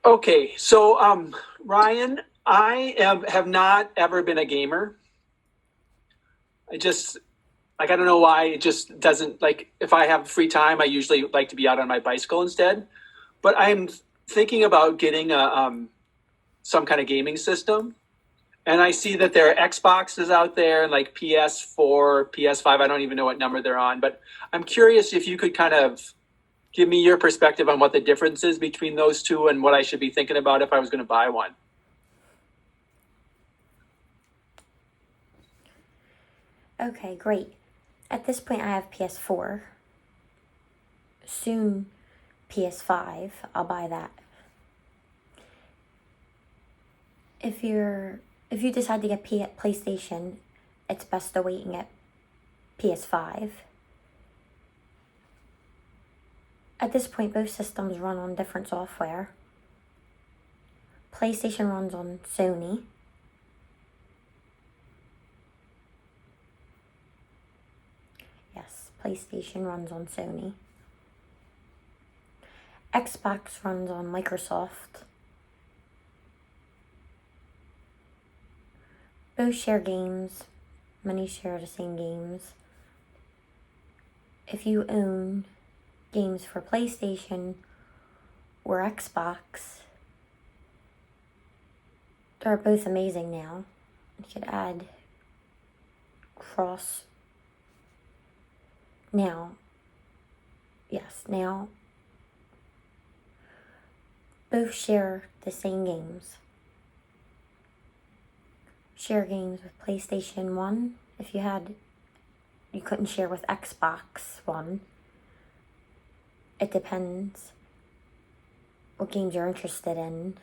Okay, so Ryan, have not ever been a gamer. I just like I don't know why it just doesn't like if I have free time, I usually like to be out on my bicycle instead. But I'm thinking about getting a some kind of gaming system, and I see that there are Xboxes out there and like PS4, PS5. I don't even know what number they're on, but I'm curious if you could kind of give me your perspective on what the difference is between those two and what I should be thinking about if I was going to buy one. Okay, great. At this point, I have PS4. Soon, PS5. I'll buy that. If you're if you decide to get PlayStation, it's best to wait and get PS5. At this point, both systems run on different software. PlayStation runs on Sony. Yes, PlayStation runs on Sony. Xbox runs on Microsoft. Both share games. Many share the same games. If you own games for PlayStation or Xbox, they're both amazing now. You could add cross. Now, yes, now both share the same games. Share games with PlayStation 1. If you couldn't share with Xbox One. It depends what games you're interested in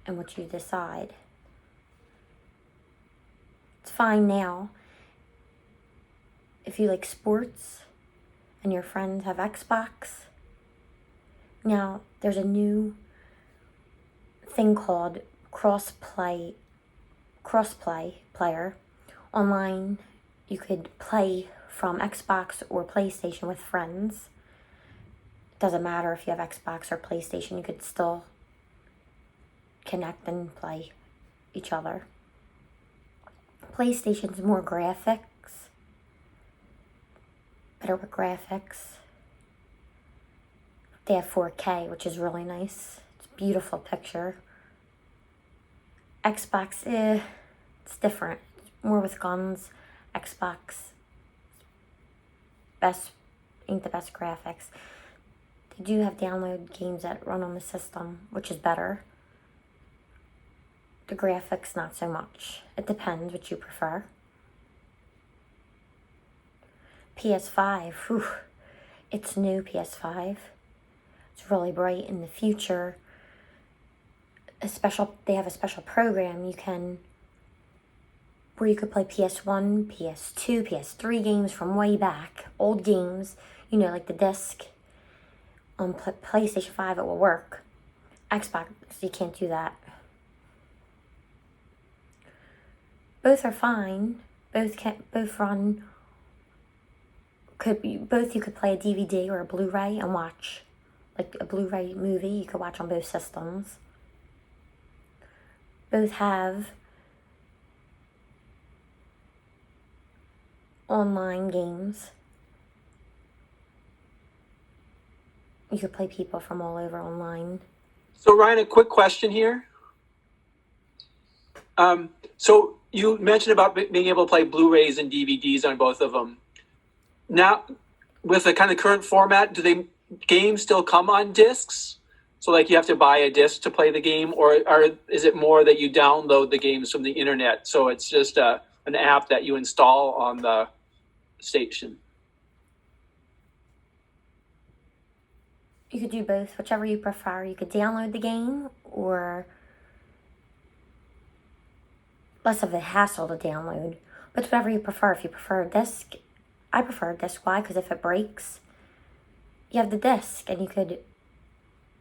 and what you decide. It's fine now. If you like sports and your friends have Xbox, now there's a new thing called crossplay player. Online, you could play from Xbox or PlayStation with friends. It doesn't matter if you have Xbox or PlayStation, you could still connect and play each other. PlayStation's more graphics, better with graphics. They have 4K, which is really nice. It's a beautiful picture. Xbox, it's different. It's more with guns. Xbox, ain't the best graphics. They do have download games that run on the system, which is better. The graphics, not so much. It depends what you prefer. PS5, whew, it's new PS5. It's really bright. In the future, they have a special program where you could play PS1, PS2, PS3 games from way back, old games, like the disc. On PlayStation 5 it will work. Xbox, you can't do that. Both are fine. Both run. You could play a DVD or a Blu-ray and watch, like a Blu-ray movie. You could watch on both systems. Both have online games. You could play people from all over online. So Ryan, a quick question here. So you mentioned about being able to play Blu-rays and DVDs on both of them. Now, with the kind of current format, do they games still come on discs? So like you have to buy a disc to play the game, or is it more that you download the games from the internet? So it's just an app that you install on the station. You could do both, whichever you prefer. You could download the game, or less of a hassle to download. But whatever you prefer. If you prefer a disc, I prefer a disc. Why? Because if it breaks, you have the disc, and you could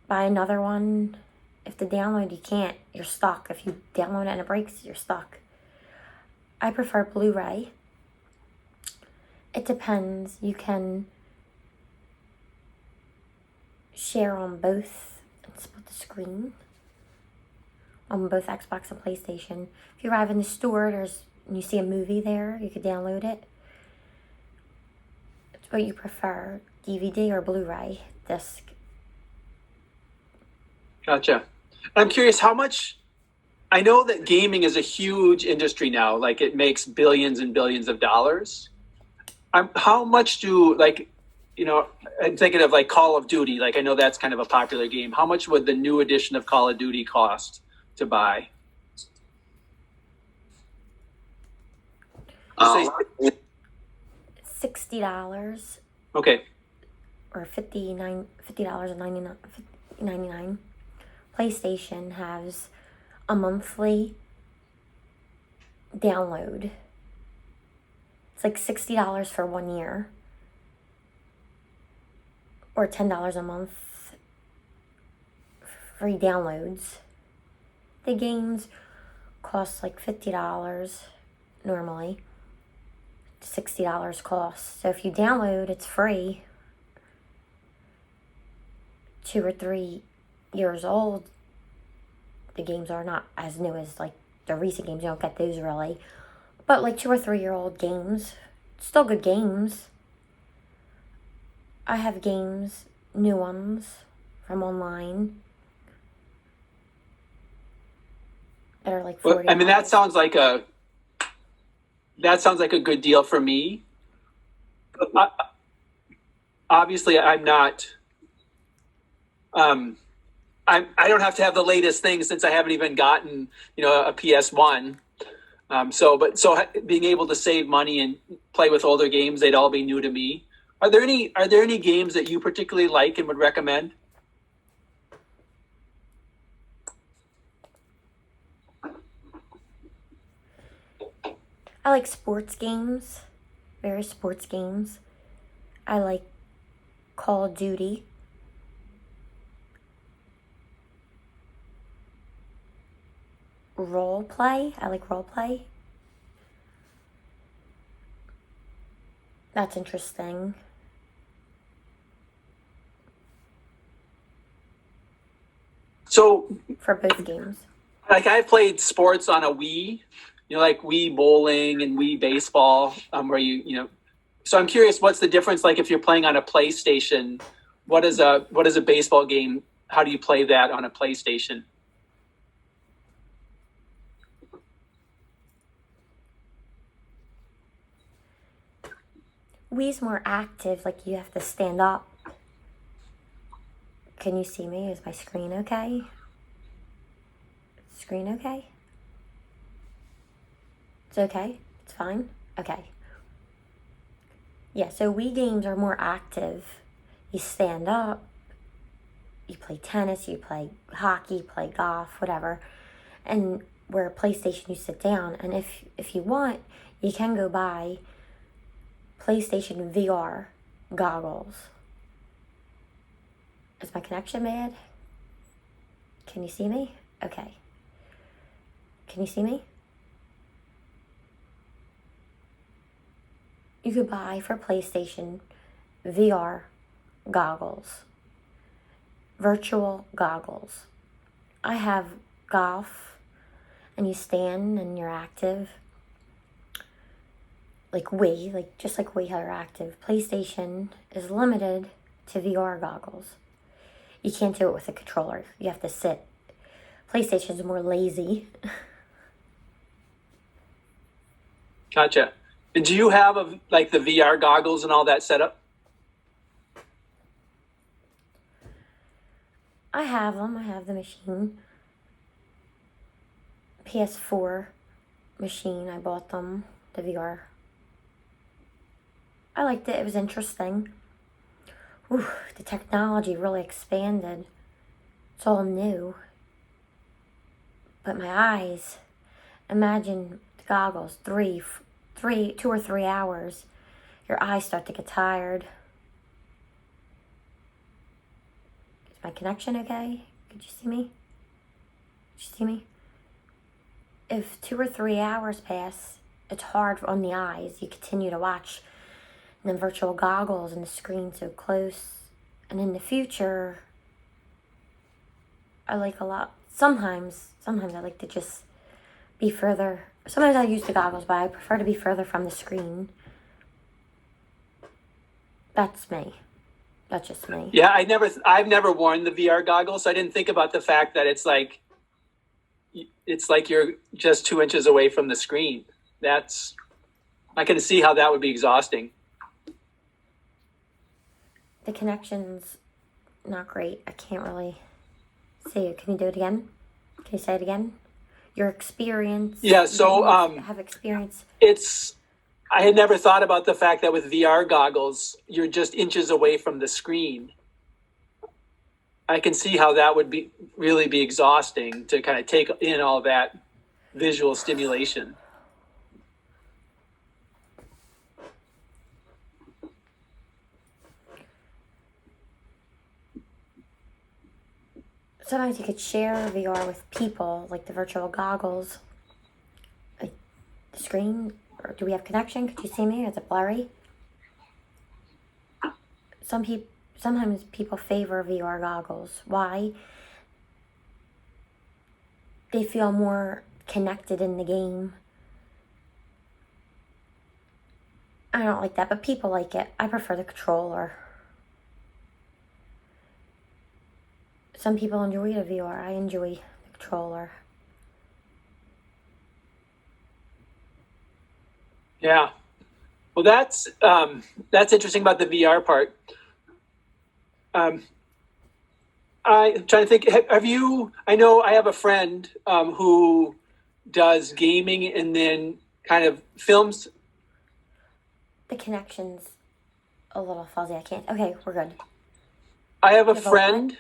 buy another one. If the download, you can't. You're stuck. If you download it and it breaks, you're stuck. I prefer Blu-ray. It depends. You can share on both and split the screen on both Xbox and PlayStation. If you arrive in the store, and you see a movie there, you could download it. It's what you prefer, DVD or Blu-ray disc. Gotcha. I'm curious how much. I know that gaming is a huge industry now. Like it makes billions and billions of dollars. How much do I'm thinking of like Call of Duty. Like I know that's kind of a popular game. How much would the new edition of Call of Duty cost to buy? Say- $60 okay. or $50.99. PlayStation has a monthly download. It's like $60 for 1 year, or $10 a month free downloads. The games cost like $50 normally. $60 cost. So if you download, it's free. 2 or 3 years old. The games are not as new as like the recent games. You don't get those really. But like 2 or 3 year old games, still good games. I have games, new ones from online that are like $40. Well, I mean that sounds like a good deal for me. Obviously, I'm not. I don't have to have the latest thing since I haven't even gotten a PS1. So being able to save money and play with older games, they'd all be new to me. Are there any games that you particularly like and would recommend? I like sports games, various sports games. I like Call of Duty. Role play. I like role play. That's interesting. So, For both games. like I've played sports on a Wii, like Wii bowling and Wii baseball, where So I'm curious, what's the difference? Like if you're playing on a PlayStation, what is a baseball game? How do you play that on a PlayStation? Wii's more active, like you have to stand up. Can you see me? Is my screen okay? Screen okay? It's okay? It's fine? Okay. Yeah, so Wii games are more active. You stand up, you play tennis, you play hockey, you play golf, whatever. And where PlayStation, you sit down. And if you want, you can go buy PlayStation VR goggles. Is my connection bad? Can you see me? Okay. Can you see me? You could buy for PlayStation VR goggles. Virtual goggles. I have golf, and you stand and you're active. Like Wii, just like Wii, how you're active. PlayStation is limited to VR goggles. You can't do it with a controller. You have to sit. PlayStation's more lazy. Gotcha. And do you have the VR goggles and all that set up? I have them. I have the machine. PS4 machine. I bought them. The VR. I liked it. It was interesting. Ooh, the technology really expanded. It's all new. But my eyes, imagine the goggles, 2 or 3 hours. Your eyes start to get tired. Is my connection okay? Could you see me? Did you see me? If 2 or 3 hours pass, it's hard on the eyes. You continue to watch. And then virtual goggles and the screen so close. And in the future, I like a lot. Sometimes I like to just be further. Sometimes I use the goggles, but I prefer to be further from the screen. That's me. That's just me. Yeah, I've never worn the VR goggles, so I didn't think about the fact that it's like you're just 2 inches away from the screen. I can see how that would be exhausting. The connection's not great. I can't really see it. Can you do it again? Can you say it again? Your experience. Yeah, so have experience. I had never thought about the fact that with VR goggles, you're just inches away from the screen. I can see how that would really be exhausting to kind of take in all that visual stimulation. Sometimes you could share VR with people, like the virtual goggles. Like the screen, or do we have connection? Could you see me? Is it blurry? Sometimes people favor VR goggles. Why? They feel more connected in the game. I don't like that, but people like it. I prefer the controller. Some people enjoy the VR. I enjoy the controller. Yeah. Well, that's interesting about the VR part. I'm trying to think. Have you? I know I have a friend who does gaming and then kind of films. The connection's a little fuzzy. I can't. Okay, we're good. I have a friend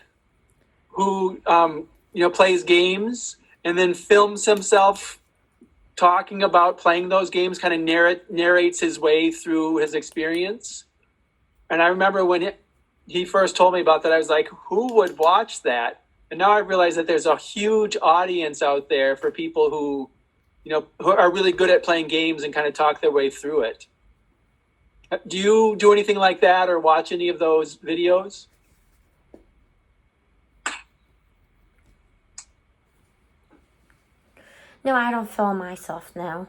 who plays games and then films himself talking about playing those games, kind of narrates his way through his experience. And I remember when he first told me about that, I was like, who would watch that? And now I realize that there's a huge audience out there for people who are really good at playing games and kind of talk their way through it. Do you do anything like that or watch any of those videos? No, I don't film myself now.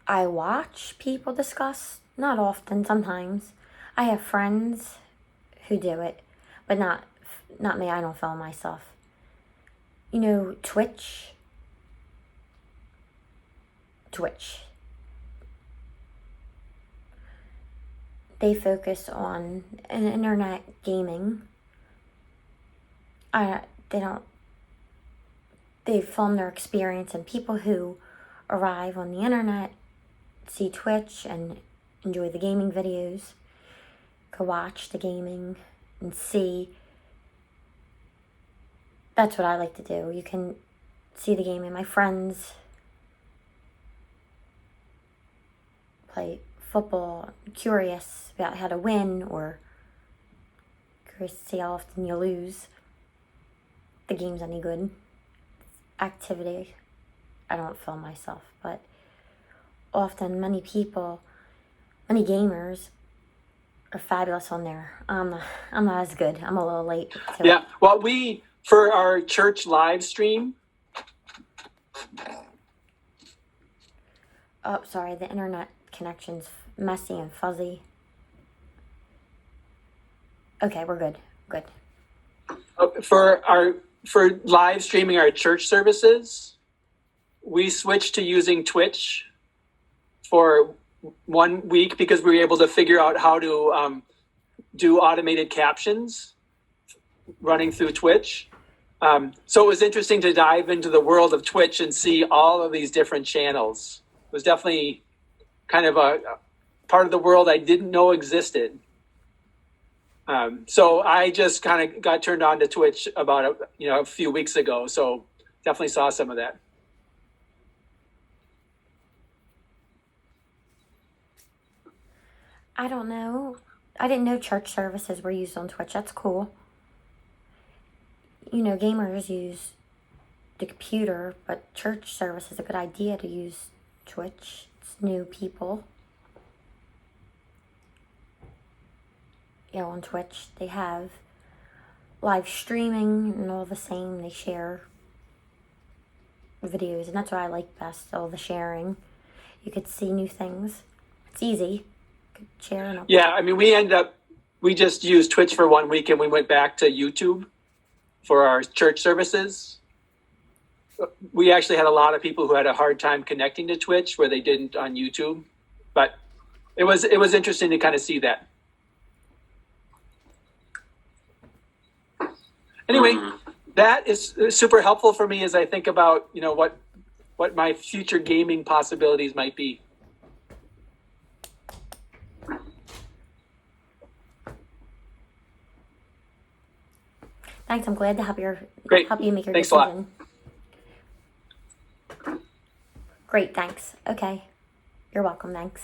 I watch people discuss, not often, sometimes. I have friends who do it, but not me. I don't film myself. You know, Twitch. They focus on internet gaming. They film their experience, and people who arrive on the internet see Twitch and enjoy the gaming videos, could watch the gaming and see. That's what I like to do. You can see the gaming. My friends play football, curious about how to win or curious to see how often you lose. The game's any good. Activity. I don't film myself, but often many gamers are fabulous on there. I'm not as good. I'm a little late to Yeah. Well, for our church live stream. Oh, sorry, the internet connection's messy and fuzzy. Okay, we're good. Good. For live streaming our church services, we switched to using Twitch for 1 week because we were able to figure out how to do automated captions running through Twitch. So it was interesting to dive into the world of Twitch and see all of these different channels. It was definitely kind of a part of the world I didn't know existed. So I just kind of got turned on to Twitch about a few weeks ago. So definitely saw some of that. I don't know. I didn't know church services were used on Twitch. That's cool. You know, gamers use the computer, but church service is a good idea to use Twitch. It's new people. On Twitch they have live streaming and all the same. They share videos, and that's what I like best, all the sharing. You could see new things. It's easy. You could share and Yeah, I mean, we just used Twitch for 1 week and we went back to YouTube for our church services. We actually had a lot of people who had a hard time connecting to Twitch where they didn't on YouTube, but it was interesting to kind of see that. Anyway, that is super helpful for me as I think about, what my future gaming possibilities might be. Thanks. I'm glad to help you make your Thanks a lot. decision. Great. Thanks. Okay. You're welcome. Thanks.